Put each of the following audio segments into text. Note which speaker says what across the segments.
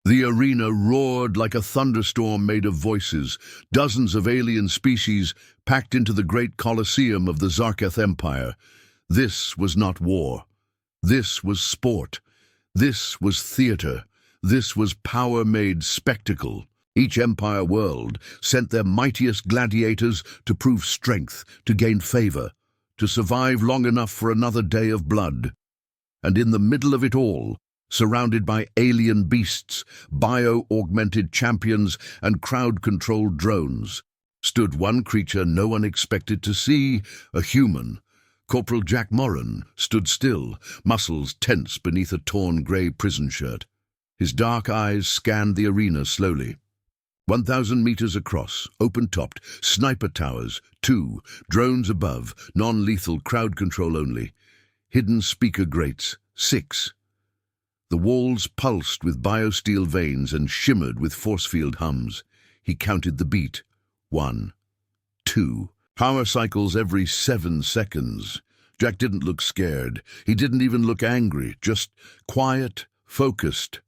Speaker 1: The arena roared like a thunderstorm made of voices, dozens of alien species packed into the great Colosseum of the Zarketh Empire. This was not war. This was sport. This was theater. This was power-made spectacle. Each empire world sent their mightiest gladiators to prove strength, to gain favor, to survive long enough for another day of blood. And in the middle of it all, surrounded by alien beasts, bio-augmented champions, and crowd-controlled drones, stood one creature no one expected to see, a human. Corporal Jack Moran stood still, muscles tense beneath a torn grey prison shirt. His dark eyes scanned the arena slowly. 1,000 meters across, open-topped, sniper towers, 2, drones above, non-lethal crowd control only, hidden speaker grates, 6. The walls pulsed with biosteel veins and shimmered with force field hums. He counted the beat. 1, 2. Power cycles every 7 seconds. Jack didn't look scared. He didn't even look angry, just quiet, focused.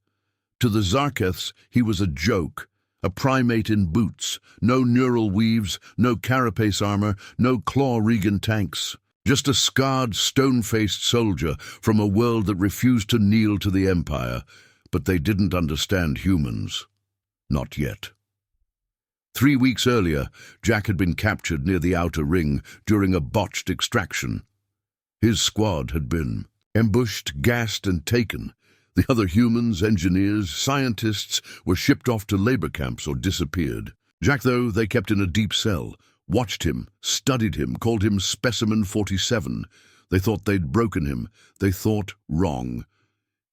Speaker 1: To the Zarkeths, he was a joke, a primate in boots, no neural weaves, no carapace armor, no claw-Regan tanks. Just a scarred, stone-faced soldier from a world that refused to kneel to the Empire, but they didn't understand humans. Not yet. 3 weeks earlier, Jack had been captured near the outer ring during a botched extraction. His squad had been ambushed, gassed, and taken. The other humans, engineers, scientists were shipped off to labor camps or disappeared. Jack, though, they kept in a deep cell, watched him, studied him, called him Specimen 47. They thought they'd broken him. They thought wrong.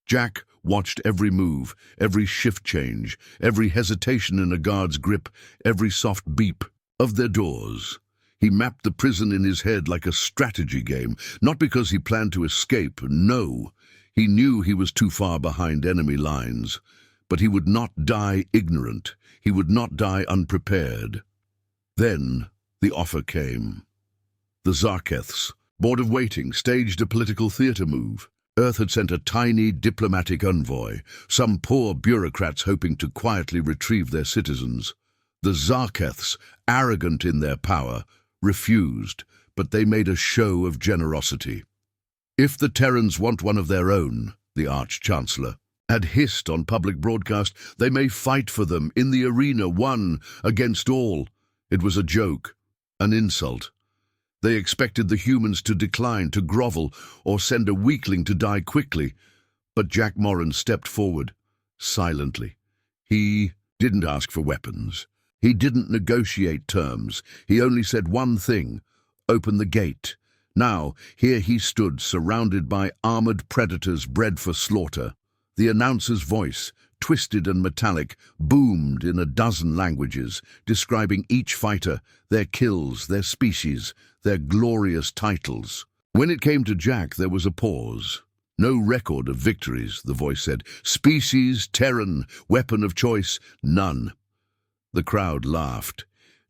Speaker 1: Jack watched every move, every shift change, every hesitation in a guard's grip, every soft beep of their doors. He mapped the prison in his head like a strategy game, not because he planned to escape, no. He knew he was too far behind enemy lines, but he would not die ignorant. He would not die unprepared. Then the offer came. The Zarkeths, Board of Waiting, staged a political theater move. Earth had sent a tiny diplomatic envoy, some poor bureaucrats hoping to quietly retrieve their citizens. The Zarkeths, arrogant in their power, refused, but they made a show of generosity. If the Terrans want one of their own, the Arch-Chancellor had hissed on public broadcast, they may fight for them in the arena, one against all. It was a joke, an insult. They expected the humans to decline, to grovel, or send a weakling to die quickly. But Jack Moran stepped forward, silently. He didn't ask for weapons. He didn't negotiate terms. He only said one thing: open the gate. Now, here he stood, surrounded by armored predators bred for slaughter. The announcer's voice, twisted and metallic, boomed in a dozen languages, describing each fighter, their kills, their species, their glorious titles. When it came to Jack, there was a pause. No record of victories, the voice said. Species, Terran, weapon of choice, none. The crowd laughed.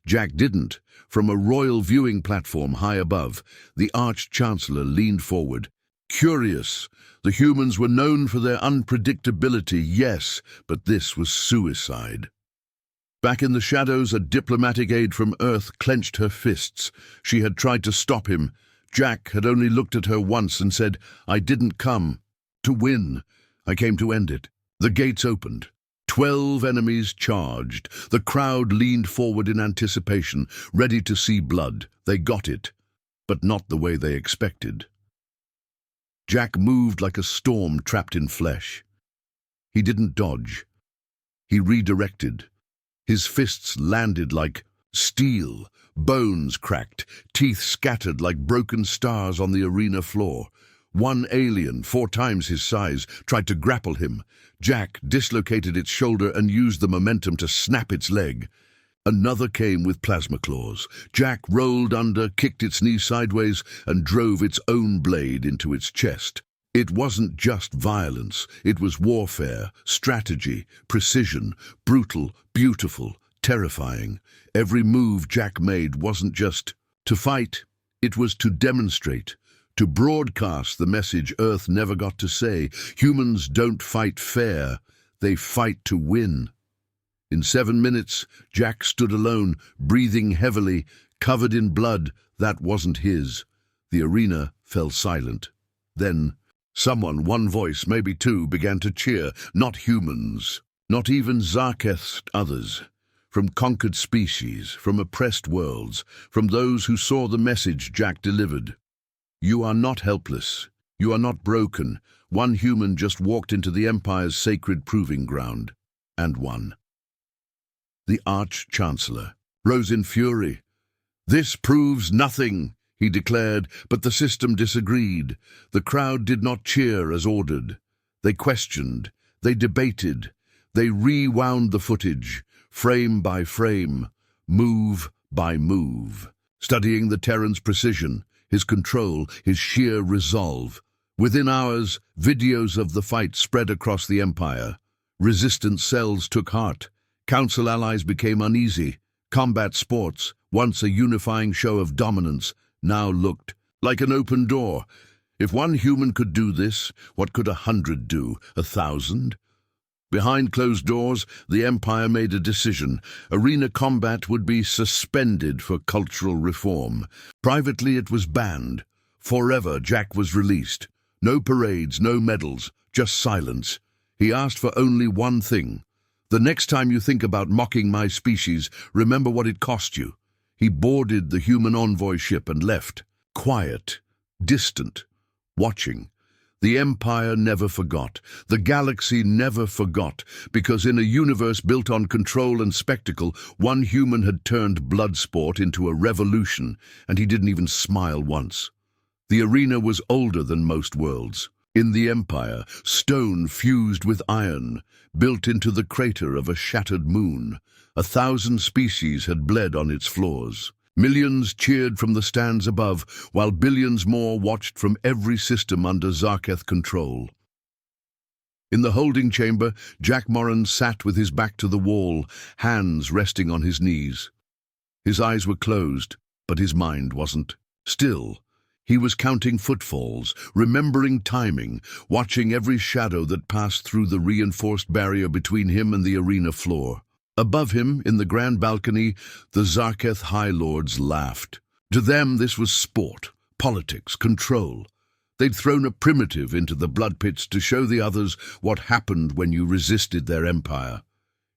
Speaker 1: Jack didn't. From a royal viewing platform high above, the Arch-Chancellor leaned forward. Curious. The humans were known for their unpredictability, yes, but this was suicide. Back in the shadows, a diplomatic aide from Earth clenched her fists. She had tried to stop him. Jack had only looked at her once and said, I didn't come to win. I came to end it. The gates opened. 12 enemies charged. The crowd leaned forward in anticipation, ready to see blood. They got it, but not the way they expected. Jack moved like a storm trapped in flesh. He didn't dodge. He redirected. His fists landed like steel, bones cracked, teeth scattered like broken stars on the arena floor. One alien, 4 times his size, tried to grapple him. Jack dislocated its shoulder and used the momentum to snap its leg. Another came with plasma claws. Jack rolled under, kicked its knee sideways, and drove its own blade into its chest. It wasn't just violence. It was warfare, strategy, precision, brutal, beautiful, terrifying. Every move Jack made wasn't just to fight. It was to demonstrate, to broadcast the message Earth never got to say. Humans don't fight fair. They fight to win. In 7 minutes, Jack stood alone, breathing heavily, covered in blood that wasn't his. The arena fell silent. Then, someone, one voice, maybe two, began to cheer. Not humans, not even Sarcastic others. From conquered species, from oppressed worlds, from those who saw the message Jack delivered. You are not helpless. You are not broken. One human just walked into the Empire's sacred proving ground, and won. The Arch-Chancellor rose in fury. "This proves nothing," he declared, but the system disagreed. The crowd did not cheer as ordered. They questioned, they debated, they rewound the footage, frame by frame, move by move, studying the Terran's precision, his control, his sheer resolve. Within hours, videos of the fight spread across the Empire. Resistance cells took heart. Council allies became uneasy. Combat sports, once a unifying show of dominance, now looked like an open door. If one human could do this, what could 100 do? 1,000? Behind closed doors, the Empire made a decision. Arena combat would be suspended for cultural reform. Privately, it was banned. Forever, Jack was released. No parades, no medals, just silence. He asked for only one thing. "The next time you think about mocking my species, remember what it cost you." He boarded the human envoy ship and left, quiet, distant, watching. The Empire never forgot. The galaxy never forgot, because in a universe built on control and spectacle, one human had turned blood sport into a revolution, and he didn't even smile once. The arena was older than most worlds. In the Empire, stone fused with iron, built into the crater of a shattered moon. 1,000 species had bled on its floors. Millions cheered from the stands above, while billions more watched from every system under Sarcastic control. In the holding chamber, Jack Moran sat with his back to the wall, hands resting on his knees. His eyes were closed, but his mind wasn't. Still, he was counting footfalls, remembering timing, watching every shadow that passed through the reinforced barrier between him and the arena floor. Above him, in the grand balcony, the Sarcastic High Lords laughed. To them, this was sport, politics, control. They'd thrown a primitive into the blood pits to show the others what happened when you resisted their empire.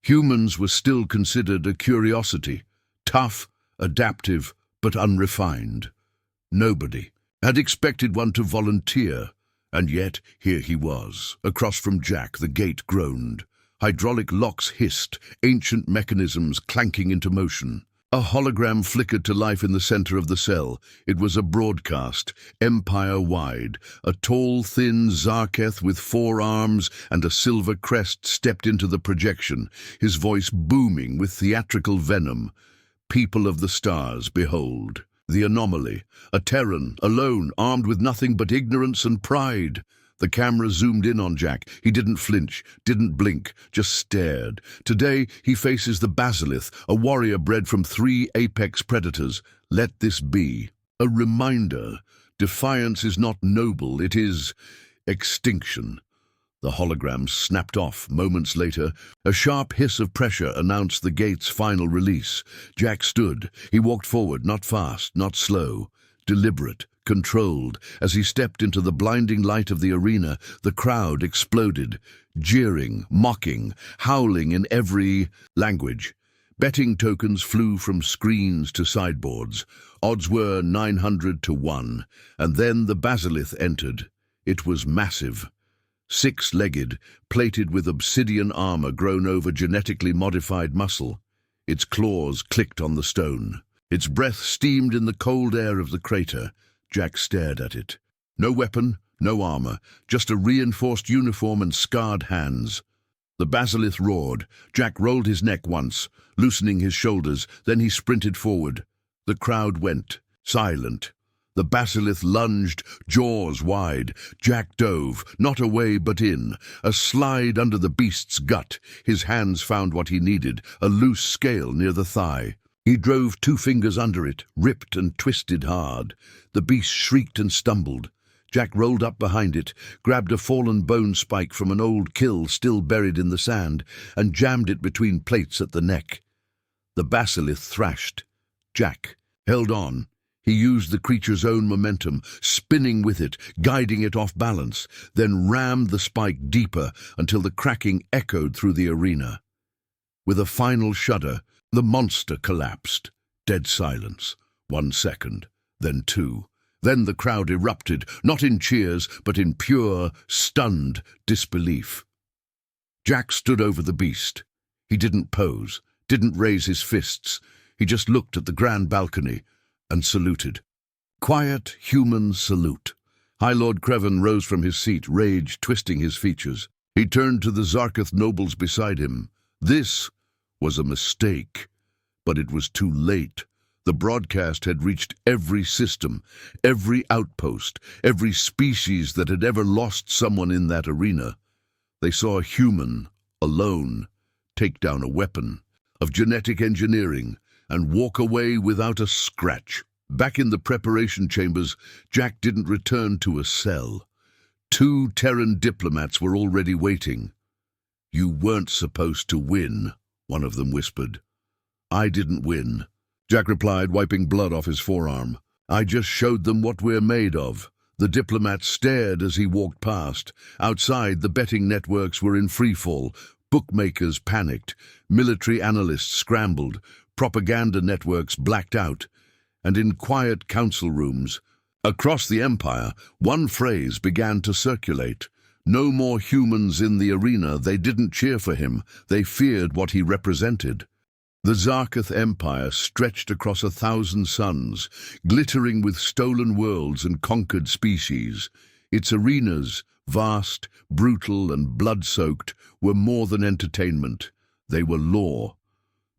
Speaker 1: Humans were still considered a curiosity, tough, adaptive, but unrefined. Nobody had expected one to volunteer, and yet here he was. Across from Jack, the gate groaned. Hydraulic locks hissed, ancient mechanisms clanking into motion. A hologram flickered to life in the center of the cell. It was a broadcast, empire-wide. A tall, thin Sarcastic with 4 arms and a silver crest stepped into the projection, his voice booming with theatrical venom. "People of the stars, behold. The anomaly. A Terran, alone, armed with nothing but ignorance and pride." The camera zoomed in on Jack. He didn't flinch, didn't blink, just stared. Today, he faces the Basilisk, a warrior bred from 3 apex predators. Let this be a reminder. Defiance is not noble, it is extinction. The hologram snapped off. Moments later, a sharp hiss of pressure announced the gate's final release. Jack stood. He walked forward, not fast, not slow, deliberate, controlled. As he stepped into the blinding light of the arena, the crowd exploded, jeering, mocking, howling in every language. Betting tokens flew from screens to sideboards. Odds were 900 to 1, and then the Basilisk entered. It was massive. 6-legged, plated with obsidian armor grown over genetically modified muscle. Its claws clicked on the stone. Its breath steamed in the cold air of the crater. Jack stared at it. No weapon, no armor, just a reinforced uniform and scarred hands. The Basilisk roared. Jack rolled his neck once, loosening his shoulders, then he sprinted forward. The crowd went, silent. The Basilisk lunged, jaws wide. Jack dove, not away but in, a slide under the beast's gut. His hands found what he needed, a loose scale near the thigh. He drove 2 fingers under it, ripped and twisted hard. The beast shrieked and stumbled. Jack rolled up behind it, grabbed a fallen bone spike from an old kill still buried in the sand, and jammed it between plates at the neck. The basilisk thrashed. Jack held on. He used the creature's own momentum, spinning with it, guiding it off balance, then rammed the spike deeper until the cracking echoed through the arena. With a final shudder, the monster collapsed. Dead silence. 1 second, then 2. Then the crowd erupted, not in cheers, but in pure, stunned disbelief. Jack stood over the beast. He didn't pose, didn't raise his fists. He just looked at the grand balcony and saluted. Quiet, human salute. High Lord Crevan rose from his seat, rage twisting his features. He turned to the Zarketh nobles beside him. This was a mistake, but it was too late. The broadcast had reached every system, every outpost, every species that had ever lost someone in that arena. They saw a human, alone, take down a weapon of genetic engineering and walk away without a scratch. Back in the preparation chambers, Jack didn't return to a cell. 2 Terran diplomats were already waiting. "You weren't supposed to win," one of them whispered. "I didn't win," Jack replied, wiping blood off his forearm. "I just showed them what we're made of." The diplomat stared as he walked past. Outside, the betting networks were in freefall. Bookmakers panicked. Military analysts scrambled. Propaganda networks blacked out. And in quiet council rooms, across the Empire, one phrase began to circulate. No more humans in the arena. They didn't cheer for him. They feared what he represented. The Zarketh Empire stretched across 1,000 suns, glittering with stolen worlds and conquered species. Its arenas, vast, brutal, and blood-soaked, were more than entertainment. They were law.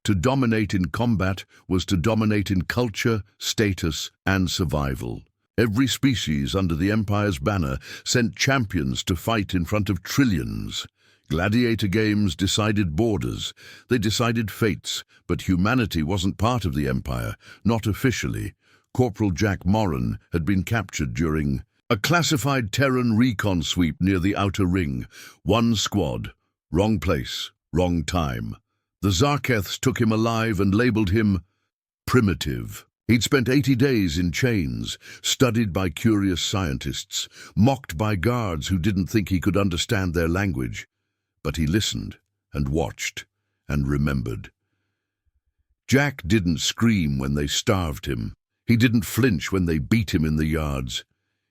Speaker 1: To dominate in combat was to dominate in culture, status, and survival. Every species under the Empire's banner sent champions to fight in front of trillions. Gladiator games decided borders. They decided fates, but humanity wasn't part of the Empire, not officially. Corporal Jack Moran had been captured during a classified Terran recon sweep near the Outer Ring. 1 squad. Wrong place, wrong time. The Zarkeths took him alive and labeled him primitive. He'd spent 80 days in chains, studied by curious scientists, mocked by guards who didn't think he could understand their language. But he listened and watched and remembered. Jack didn't scream when they starved him. He didn't flinch when they beat him in the yards.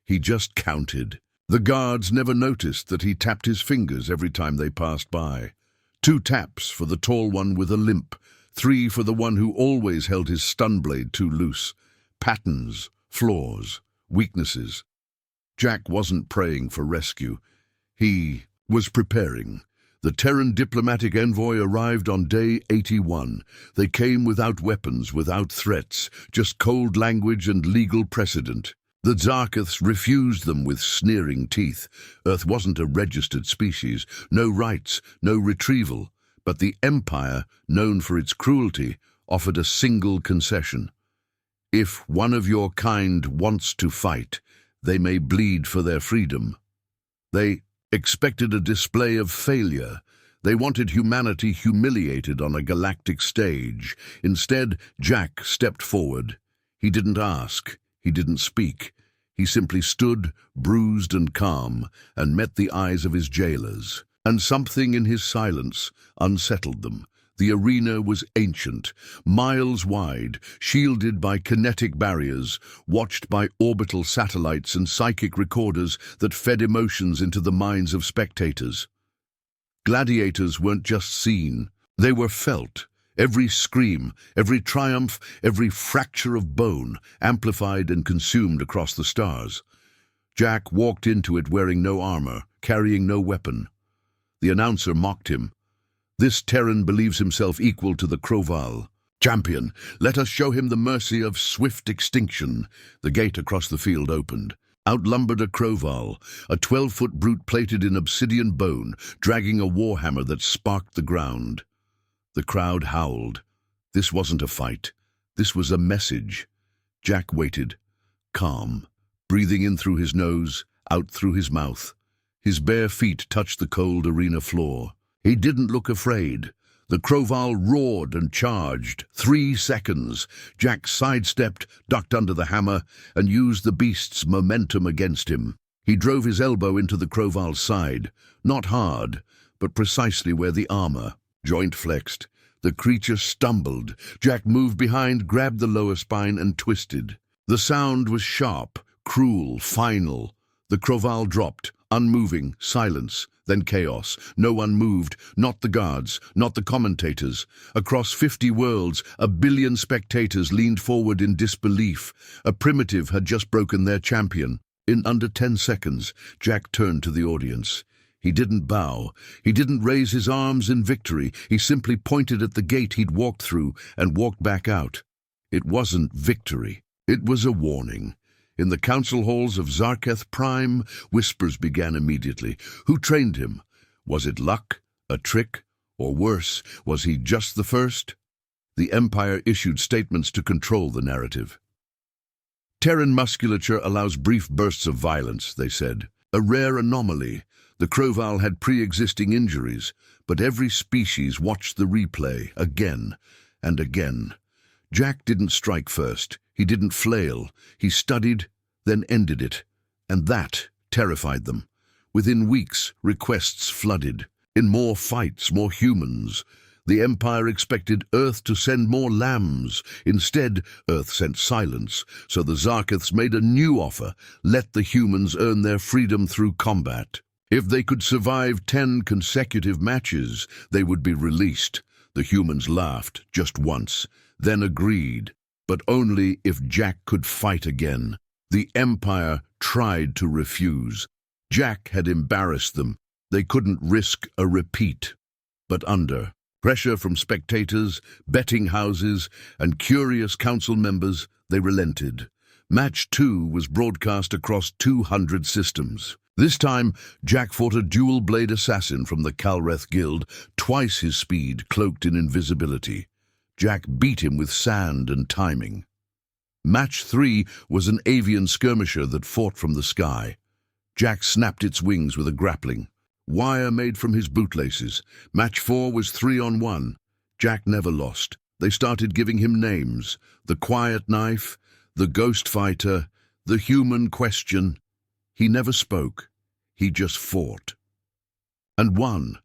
Speaker 1: He just counted. The guards never noticed that he tapped his fingers every time they passed by. 2 taps for the tall one with a limp, 3 for the one who always held his stun blade too loose. Patterns, flaws, weaknesses. Jack wasn't praying for rescue. He was preparing. The Terran diplomatic envoy arrived on day 81. They came without weapons, without threats, just cold language and legal precedent. The Zarkeths refused them with sneering teeth. Earth wasn't a registered species, no rights, no retrieval. But the Empire, known for its cruelty, offered a single concession. If one of your kind wants to fight, they may bleed for their freedom. They expected a display of failure. They wanted humanity humiliated on a galactic stage. Instead, Jack stepped forward. He didn't ask. He didn't speak. He simply stood, bruised and calm, and met the eyes of his jailers. And something in his silence unsettled them. The arena was ancient, miles wide, shielded by kinetic barriers, watched by orbital satellites and psychic recorders that fed emotions into the minds of spectators. Gladiators weren't just seen, they were felt. Every scream, every triumph, every fracture of bone, amplified and consumed across the stars. Jack walked into it wearing no armor, carrying no weapon. The announcer mocked him. "This Terran believes himself equal to the Kroval. Champion, let us show him the mercy of swift extinction." The gate across the field opened. Outnumbered a Kroval, a 12-foot brute plated in obsidian bone, dragging a warhammer that sparked the ground. The crowd howled. This wasn't a fight. This was a message. Jack waited, calm, breathing in through his nose, out through his mouth. His bare feet touched the cold arena floor. He didn't look afraid. The Kroval roared and charged. 3 seconds. Jack sidestepped, ducked under the hammer, and used the beast's momentum against him. He drove his elbow into the Kroval's side, not hard, but precisely where the armor joint flexed. The creature stumbled. Jack moved behind, grabbed the lower spine, and twisted. The sound was sharp, cruel, final. The Kroval dropped, unmoving, silence, then chaos. No one moved, not the guards, not the commentators. Across 50 worlds, 1 billion spectators leaned forward in disbelief. A primitive had just broken their champion. In under 10 seconds, Jack turned to the audience. He didn't bow. He didn't raise his arms in victory. He simply pointed at the gate he'd walked through and walked back out. It wasn't victory. It was a warning. In the council halls of Zarketh Prime, whispers began immediately. Who trained him? Was it luck? A trick? Or worse, was he just the first? The Empire issued statements to control the narrative. Terran musculature allows brief bursts of violence, they said. A rare anomaly. The Kroval had pre-existing injuries, but every species watched the replay again and again. Jack didn't strike first. He didn't flail. He studied, then ended it. And that terrified them. Within weeks, requests flooded. In more fights, more humans. The Empire expected Earth to send more lambs. Instead, Earth sent silence. So the Zarkeths made a new offer. Let the humans earn their freedom through combat. If they could survive 10 consecutive matches, they would be released. The humans laughed just once, then agreed, but only if Jack could fight again. The Empire tried to refuse. Jack had embarrassed them. They couldn't risk a repeat. But under pressure from spectators, betting houses, and curious council members, they relented. Match 2 was broadcast across 200 systems. This time, Jack fought a dual-blade assassin from the Kalreth Guild, twice his speed, cloaked in invisibility. Jack beat him with sand and timing. Match 3 was an avian skirmisher that fought from the sky. Jack snapped its wings with a grappling. Wire made from his bootlaces. Match 4 was 3-on-1. Jack never lost. They started giving him names. The Quiet Knife, the Ghost Fighter, the Human Question. He never spoke. He just fought. And won.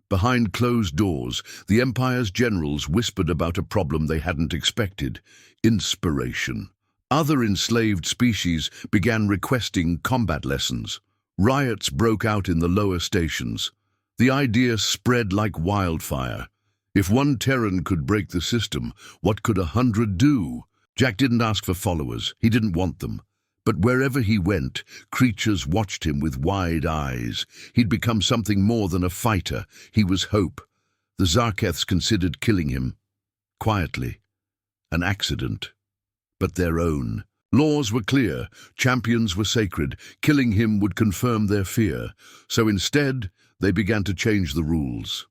Speaker 1: Behind closed doors, the Empire's generals whispered about a problem they hadn't expected: inspiration. Other enslaved species began requesting combat lessons. Riots broke out in the lower stations. The idea spread like wildfire. If one Terran could break the system, what could 100 do? Jack didn't ask for followers. He didn't want them. But wherever he went, creatures watched him with wide eyes. He'd become something more than a fighter. He was hope. The Zarkeths considered killing him. Quietly. An accident. But their own. Laws were clear. Champions were sacred. Killing him would confirm their fear. So instead, they began to change the rules.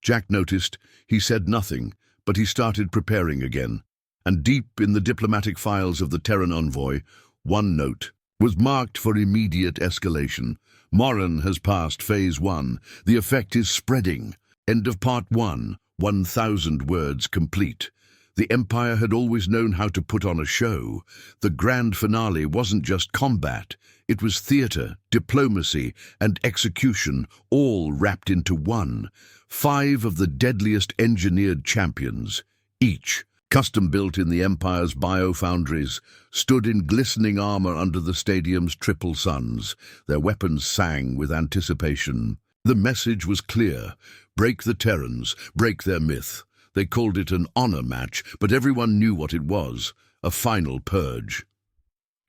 Speaker 1: Jack noticed. He said nothing, but he started preparing again. And deep in the diplomatic files of the Terran envoy, one note was marked for immediate escalation. Morin has passed Phase 1. The effect is spreading. End of Part 1. 1,000 words complete. The Empire had always known how to put on a show. The grand finale wasn't just combat. It was theater, diplomacy, and execution, all wrapped into one. 5 of the deadliest engineered champions, each custom-built in the Empire's biofoundries, stood in glistening armor under the stadium's triple suns. Their weapons sang with anticipation. The message was clear. Break the Terrans, break their myth. They called it an honor match, but everyone knew what it was: a final purge.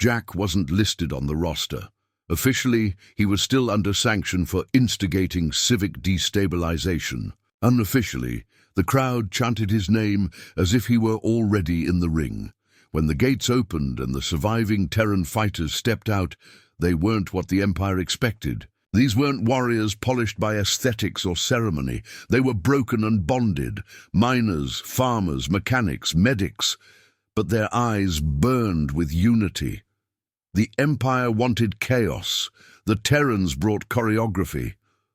Speaker 1: Jack wasn't listed on the roster. Officially, he was still under sanction for instigating civic destabilization. Unofficially, the crowd chanted his name as if he were already in the ring. When the gates opened and the surviving Terran fighters stepped out, they weren't what the Empire expected. These weren't warriors polished by aesthetics or ceremony. They were broken and bonded. Miners, farmers, mechanics, medics. But their eyes burned with unity. The Empire wanted chaos. The Terrans brought choreography.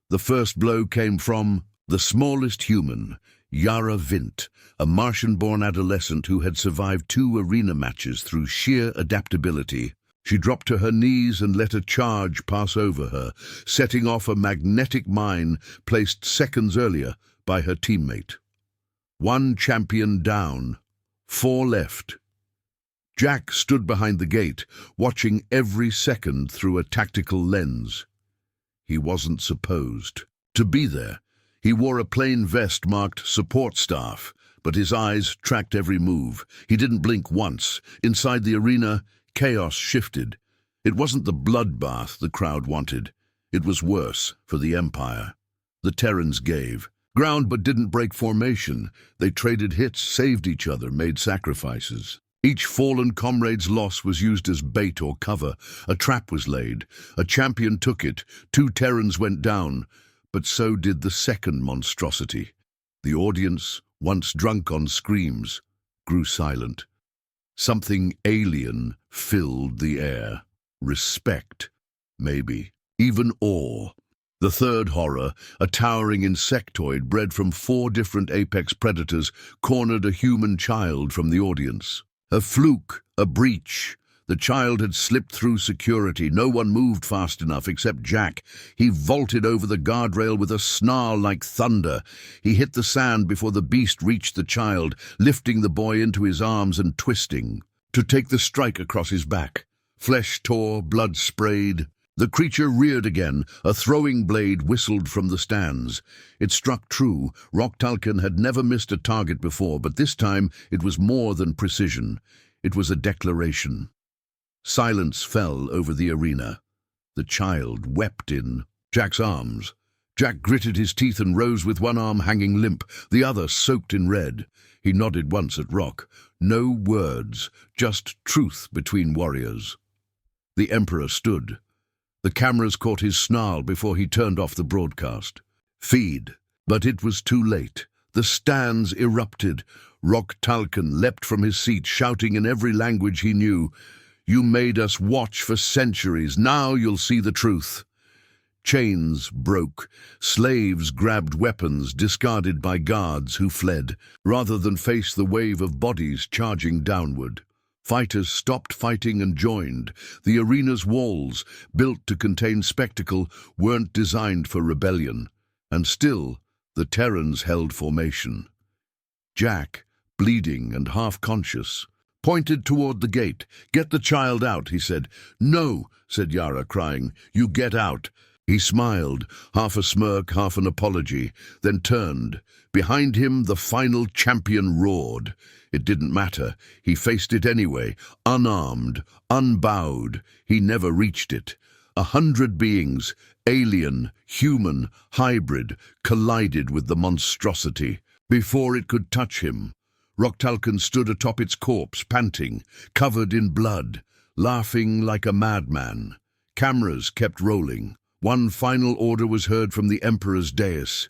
Speaker 1: The first blow came from the smallest human, Yara Vint, a Martian-born adolescent who had survived 2 arena matches through sheer adaptability. She dropped to her knees and let a charge pass over her, setting off a magnetic mine placed seconds earlier by her teammate. 1 champion down, 4 left. Jack stood behind the gate, watching every second through a tactical lens. He wasn't supposed to be there. He wore a plain vest marked support staff, but his eyes tracked every move. He didn't blink once. Inside the arena, chaos shifted. It wasn't the bloodbath the crowd wanted. It was worse for the Empire. The Terrans gave ground but didn't break formation. They traded hits, saved each other, made sacrifices. Each fallen comrade's loss was used as bait or cover. A trap was laid. A champion took it. 2 Terrans went down. But so did the second monstrosity. The audience, once drunk on screams, grew silent. Something alien filled the air. Respect, maybe. Even awe. The third horror, a towering insectoid bred from 4 different apex predators, cornered a human child from the audience. A fluke, a breach. The child had slipped through security. No one moved fast enough except Jack. He vaulted over the guardrail with a snarl like thunder. He hit the sand before the beast reached the child, lifting the boy into his arms and twisting to take the strike across his back. Flesh tore, blood sprayed. The creature reared again. A throwing blade whistled from the stands. It struck true. Roktalkin had never missed a target before, but this time it was more than precision. It was a declaration. Silence fell over the arena. The child wept in Jack's arms. Jack gritted his teeth and rose with one arm hanging limp, the other soaked in red. He nodded once at Rock. No words, just truth between warriors. The Emperor stood. The cameras caught his snarl before he turned off the broadcast. Feed. But it was too late. The stands erupted. Roktalkin leapt from his seat, shouting in every language he knew, "You made us watch for centuries. Now you'll see the truth." Chains broke. Slaves grabbed weapons discarded by guards who fled, rather than face the wave of bodies charging downward. Fighters stopped fighting and joined. The arena's walls, built to contain spectacle, weren't designed for rebellion. And still, the Terrans held formation. Jack, bleeding and half-conscious, pointed toward the gate. "Get the child out," he said. "No," said Yara, crying. "You get out." He smiled, half a smirk, half an apology, then turned. Behind him, the final champion roared. It didn't matter. He faced it anyway, unarmed, unbowed. He never reached it. 100 beings, alien, human, hybrid, collided with the monstrosity. Before it could touch him, Roktalkin stood atop its corpse, panting, covered in blood, laughing like a madman. Cameras kept rolling. One final order was heard from the Emperor's dais.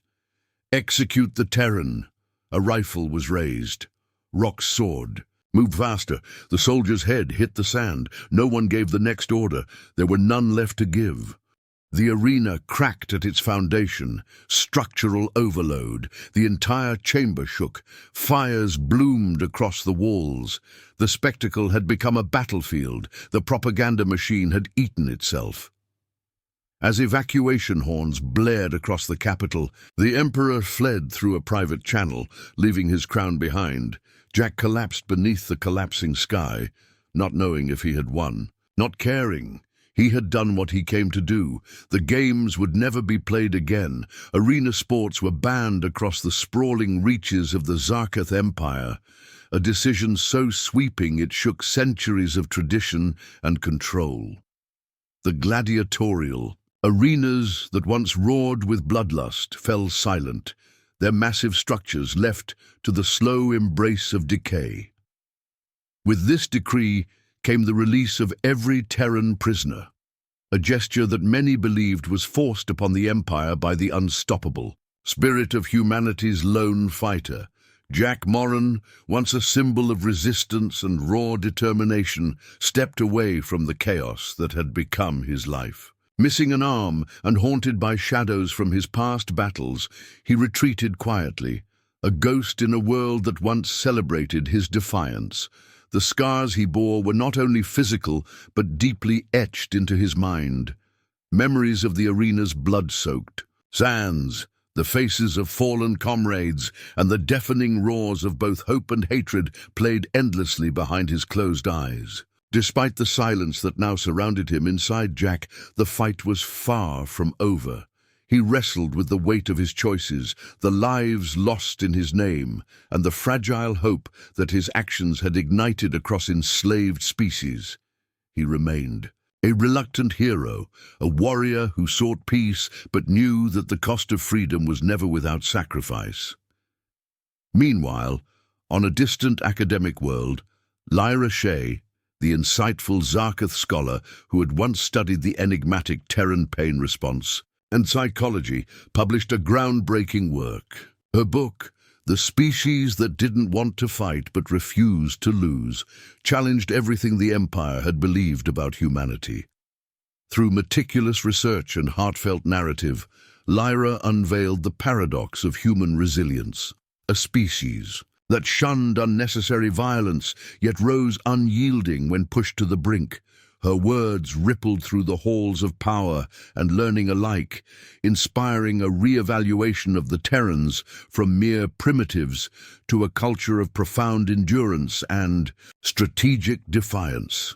Speaker 1: "Execute the Terran." A rifle was raised. Rock soared. "Move faster." The soldier's head hit the sand. No one gave the next order. There were none left to give. The arena cracked at its foundation. Structural overload. The entire chamber shook. Fires bloomed across the walls. The spectacle had become a battlefield. The propaganda machine had eaten itself. As evacuation horns blared across the capital, the Emperor fled through a private channel, leaving his crown behind. Jack collapsed beneath the collapsing sky, not knowing if he had won, not caring. He had done what he came to do. The games would never be played again. Arena sports were banned across the sprawling reaches of the Sarcastic Empire, a decision so sweeping it shook centuries of tradition and control. The gladiatorial arenas that once roared with bloodlust fell silent, their massive structures left to the slow embrace of decay. With this decree came the release of every Terran prisoner, a gesture that many believed was forced upon the Empire by the unstoppable spirit of humanity's lone fighter. Jack Moran, once a symbol of resistance and raw determination, stepped away from the chaos that had become his life. Missing an arm and haunted by shadows from his past battles, he retreated quietly, a ghost in a world that once celebrated his defiance. The scars he bore were not only physical, but deeply etched into his mind. Memories of the arena's blood-soaked sands, the faces of fallen comrades, and the deafening roars of both hope and hatred played endlessly behind his closed eyes. Despite the silence that now surrounded him, inside Jack, the fight was far from over. He wrestled with the weight of his choices, the lives lost in his name, and the fragile hope that his actions had ignited across enslaved species. He remained a reluctant hero, a warrior who sought peace but knew that the cost of freedom was never without sacrifice. Meanwhile, on a distant academic world, Lyra Shea, the insightful Zarketh scholar who had once studied the enigmatic Terran pain response and psychology, published a groundbreaking work. Her book, The Species That Didn't Want to Fight But Refused to Lose, challenged everything the Empire had believed about humanity. Through meticulous research and heartfelt narrative, Lyra unveiled the paradox of human resilience, a species that shunned unnecessary violence, yet rose unyielding when pushed to the brink. Her words rippled through the halls of power and learning alike, inspiring a re-evaluation of the Terrans from mere primitives to a culture of profound endurance and strategic defiance.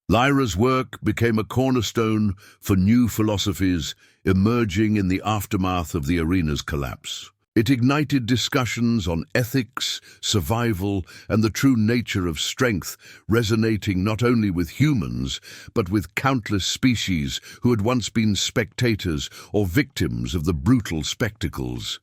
Speaker 1: Lyra's work became a cornerstone for new philosophies emerging in the aftermath of the arena's collapse. It ignited discussions on ethics, survival, and the true nature of strength, resonating not only with humans, but with countless species who had once been spectators or victims of the brutal spectacles.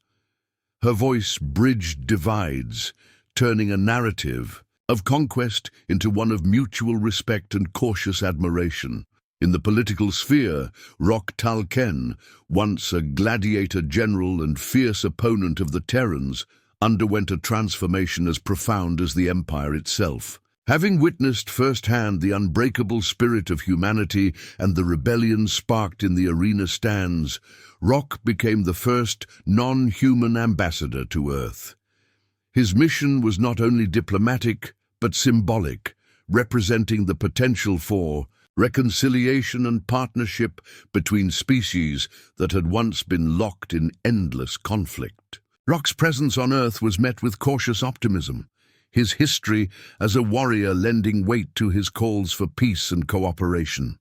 Speaker 1: Her voice bridged divides, turning a narrative of conquest into one of mutual respect and cautious admiration. In the political sphere, Rock Talken, once a gladiator general and fierce opponent of the Terrans, underwent a transformation as profound as the Empire itself. Having witnessed firsthand the unbreakable spirit of humanity and the rebellion sparked in the arena stands, Rock became the first non-human ambassador to Earth. His mission was not only diplomatic, but symbolic, representing the potential for reconciliation and partnership between species that had once been locked in endless conflict. Rock's presence on Earth was met with cautious optimism, his history as a warrior lending weight to his calls for peace and cooperation.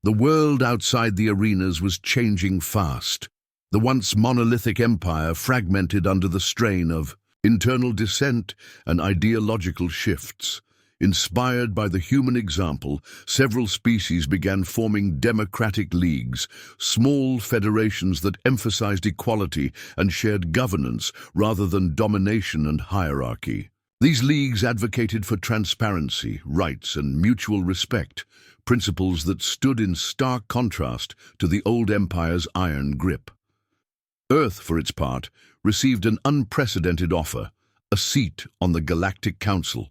Speaker 1: The world outside the arenas was changing fast. The once monolithic empire fragmented under the strain of internal dissent and ideological shifts. Inspired by the human example, several species began forming democratic leagues, small federations that emphasized equality and shared governance rather than domination and hierarchy. These leagues advocated for transparency, rights, and mutual respect, principles that stood in stark contrast to the old empire's iron grip. Earth, for its part, received an unprecedented offer, a seat on the Galactic Council.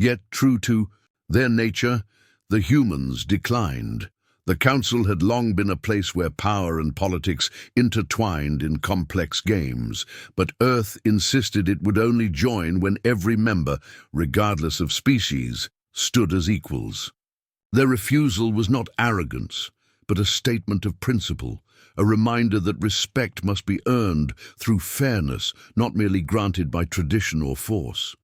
Speaker 1: Yet, true to their nature, the humans declined. The Council had long been a place where power and politics intertwined in complex games, but Earth insisted it would only join when every member, regardless of species, stood as equals. Their refusal was not arrogance, but a statement of principle, a reminder that respect must be earned through fairness, not merely granted by tradition or force.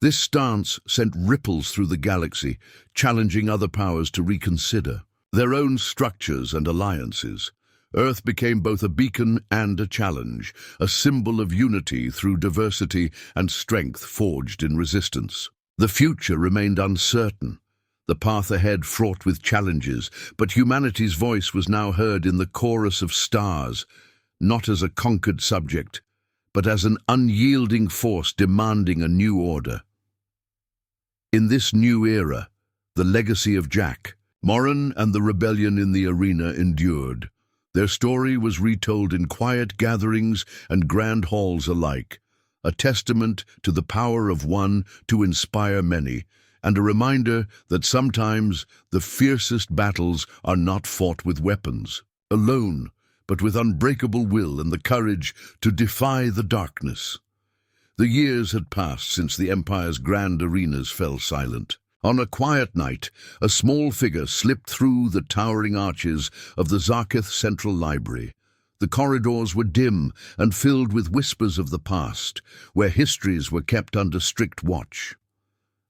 Speaker 1: This stance sent ripples through the galaxy, challenging other powers to reconsider their own structures and alliances. Earth became both a beacon and a challenge, a symbol of unity through diversity and strength forged in resistance. The future remained uncertain, the path ahead fraught with challenges, but humanity's voice was now heard in the chorus of stars, not as a conquered subject, but as an unyielding force demanding a new order. In this new era, the legacy of Jack Moran and the rebellion in the arena endured. Their story was retold in quiet gatherings and grand halls alike, a testament to the power of one to inspire many, and a reminder that sometimes the fiercest battles are not fought with weapons, alone, but with unbreakable will and the courage to defy the darkness. The years had passed since the Empire's grand arenas fell silent. On a quiet night, a small figure slipped through the towering arches of the Zarketh Central Library. The corridors were dim and filled with whispers of the past, where histories were kept under strict watch.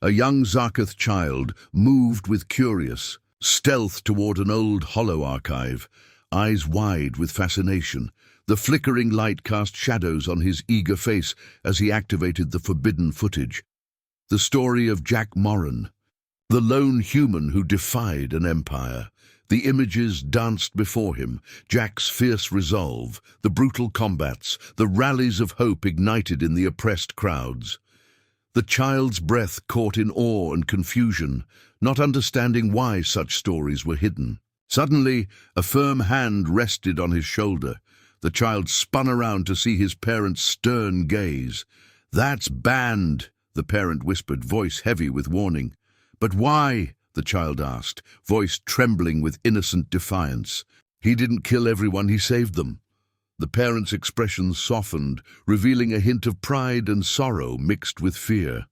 Speaker 1: A young Zarketh child moved with curious stealth toward an old hollow archive, eyes wide with fascination. The flickering light cast shadows on his eager face as he activated the forbidden footage. The story of Jack Moran, the lone human who defied an empire. The images danced before him, Jack's fierce resolve, the brutal combats, the rallies of hope ignited in the oppressed crowds. The child's breath caught in awe and confusion, not understanding why such stories were hidden. Suddenly, a firm hand rested on his shoulder. The child spun around to see his parent's stern gaze. "That's banned," the parent whispered, voice heavy with warning. "But why?" the child asked, voice trembling with innocent defiance. "He didn't kill everyone, he saved them." The parent's expression softened, revealing a hint of pride and sorrow mixed with fear.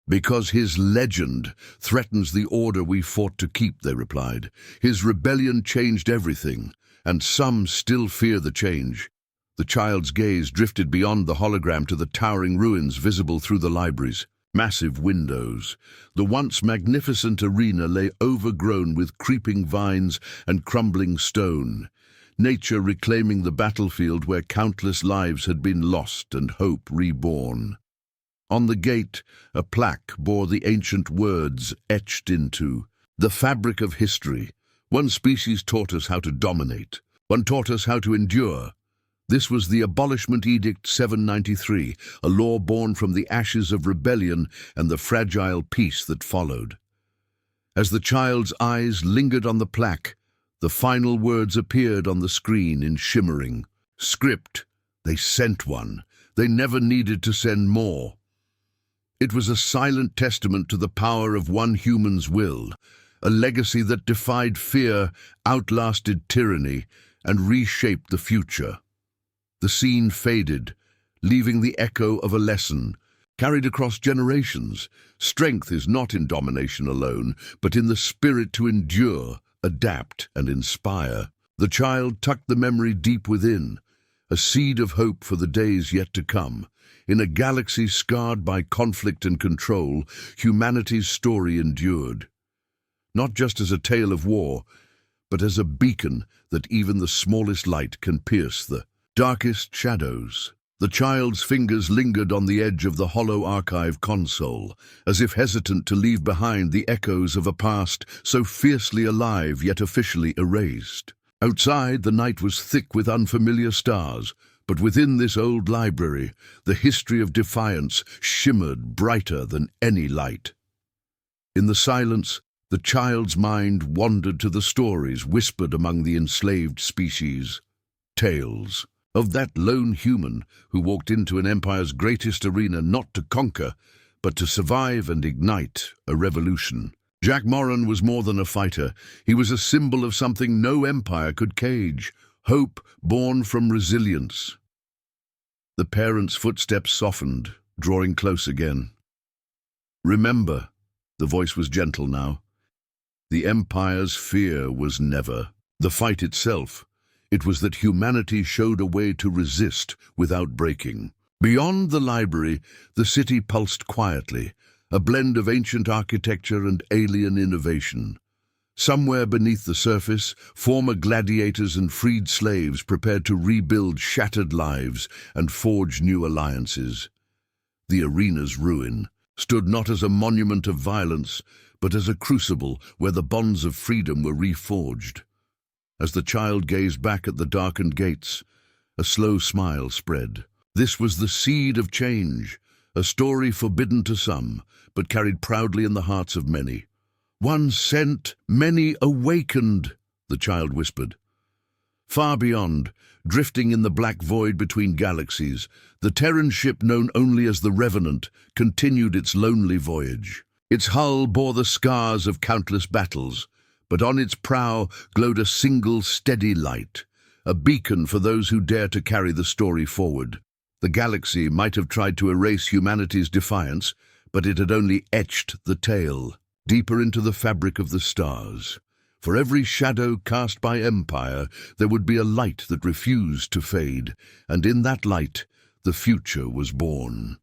Speaker 1: "Because his legend threatens the order we fought to keep," they replied. "His rebellion changed everything, and some still fear the change." The child's gaze drifted beyond the hologram to the towering ruins visible through the libraries. Massive windows. The once magnificent arena lay overgrown with creeping vines and crumbling stone. Nature reclaiming the battlefield where countless lives had been lost and hope reborn. On the gate, a plaque bore the ancient words etched into the fabric of history. One species taught us how to dominate. One taught us how to endure. This was the Abolishment Edict 793, a law born from the ashes of rebellion and the fragile peace that followed. As the child's eyes lingered on the plaque, the final words appeared on the screen in shimmering script. They sent one. They never needed to send more. It was a silent testament to the power of one human's will, a legacy that defied fear, outlasted tyranny, and reshaped the future. The scene faded, leaving the echo of a lesson, carried across generations. Strength is not in domination alone, but in the spirit to endure, adapt, and inspire. The child tucked the memory deep within, a seed of hope for the days yet to come. In a galaxy scarred by conflict and control, humanity's story endured. Not just as a tale of war, but as a beacon that even the smallest light can pierce the darkest shadows. The child's fingers lingered on the edge of the hollow archive console, as if hesitant to leave behind the echoes of a past so fiercely alive yet officially erased. Outside, the night was thick with unfamiliar stars, but within this old library, the history of defiance shimmered brighter than any light. In the silence, the child's mind wandered to the stories whispered among the enslaved species. Tales of that lone human who walked into an empire's greatest arena not to conquer, but to survive and ignite a revolution. Jack Moran was more than a fighter. He was a symbol of something no empire could cage, hope born from resilience. The parent's footsteps softened, drawing close again. "Remember," the voice was gentle now, "the empire's fear was never the fight itself. It was that humanity showed a way to resist without breaking." Beyond the library, the city pulsed quietly, a blend of ancient architecture and alien innovation. Somewhere beneath the surface, former gladiators and freed slaves prepared to rebuild shattered lives and forge new alliances. The arena's ruin stood not as a monument of violence, but as a crucible where the bonds of freedom were reforged. As the child gazed back at the darkened gates, a slow smile spread. This was the seed of change, a story forbidden to some, but carried proudly in the hearts of many. "One sent, many awakened," the child whispered. Far beyond, drifting in the black void between galaxies, the Terran ship known only as the Revenant continued its lonely voyage. Its hull bore the scars of countless battles, but on its prow glowed a single steady light, a beacon for those who dare to carry the story forward. The galaxy might have tried to erase humanity's defiance, but it had only etched the tale deeper into the fabric of the stars. For every shadow cast by empire, there would be a light that refused to fade, and in that light, the future was born.